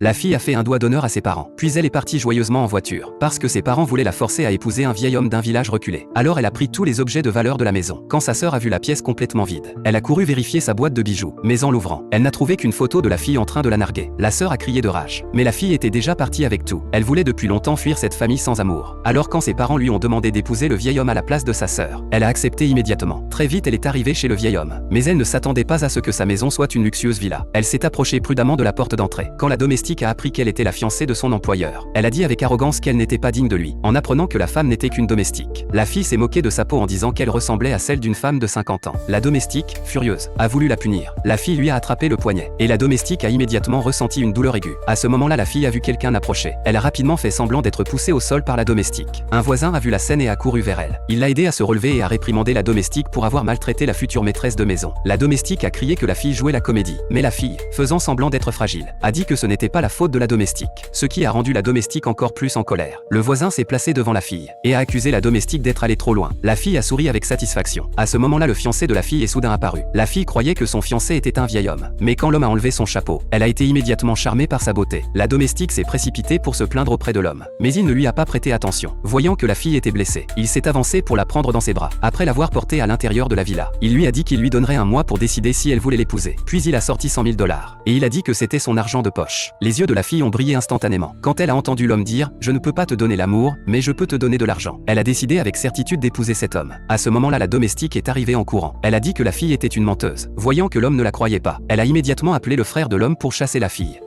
La fille a fait un doigt d'honneur à ses parents. Puis elle est partie joyeusement en voiture, parce que ses parents voulaient la forcer à épouser un vieil homme d'un village reculé. Alors elle a pris tous les objets de valeur de la maison. Quand sa sœur a vu la pièce complètement vide, elle a couru vérifier sa boîte de bijoux. Mais en l'ouvrant, elle n'a trouvé qu'une photo de la fille en train de la narguer. La sœur a crié de rage. Mais la fille était déjà partie avec tout. Elle voulait depuis longtemps fuir cette famille sans amour. Alors quand ses parents lui ont demandé d'épouser le vieil homme à la place de sa sœur, elle a accepté immédiatement. Très vite elle est arrivée chez le vieil homme. Mais elle ne s'attendait pas à ce que sa maison soit une luxueuse villa. Elle s'est approchée prudemment de la porte d'entrée. Quand la domestique a appris qu'elle était la fiancée de son employeur, elle a dit avec arrogance qu'elle n'était pas digne de lui, en apprenant que la femme n'était qu'une domestique. La fille s'est moquée de sa peau en disant qu'elle ressemblait à celle d'une femme de 50 ans. La domestique, furieuse, a voulu la punir. La fille lui a attrapé le poignet, et la domestique a immédiatement ressenti une douleur aiguë. À ce moment-là, la fille a vu quelqu'un approcher. Elle a rapidement fait semblant d'être poussée au sol par la domestique. Un voisin a vu la scène et a couru vers elle. Il l'a aidé à se relever et a réprimandé la domestique pour avoir maltraité la future maîtresse de maison. La domestique a crié que la fille jouait la comédie, mais la fille, faisant semblant d'être fragile, a dit que ce n'était pas la faute de la domestique, ce qui a rendu la domestique encore plus en colère. Le voisin s'est placé devant la fille et a accusé la domestique d'être allée trop loin. La fille a souri avec satisfaction. À ce moment-là, le fiancé de la fille est soudain apparu. La fille croyait que son fiancé était un vieil homme, mais quand l'homme a enlevé son chapeau, elle a été immédiatement charmée par sa beauté. La domestique s'est précipitée pour se plaindre auprès de l'homme, mais il ne lui a pas prêté attention. Voyant que la fille était blessée, il s'est avancé pour la prendre dans ses bras. Après l'avoir portée à l'intérieur de la villa, il lui a dit qu'il lui donnerait un mois pour décider si elle voulait l'épouser. Puis il a sorti 100 000 $, et il a dit que c'était son argent de poche. Les yeux de la fille ont brillé instantanément quand elle a entendu l'homme dire « Je ne peux pas te donner l'amour, mais je peux te donner de l'argent ». Elle a décidé avec certitude d'épouser cet homme. À ce moment-là, la domestique est arrivée en courant. Elle a dit que la fille était une menteuse. Voyant que l'homme ne la croyait pas, elle a immédiatement appelé le frère de l'homme pour chasser la fille.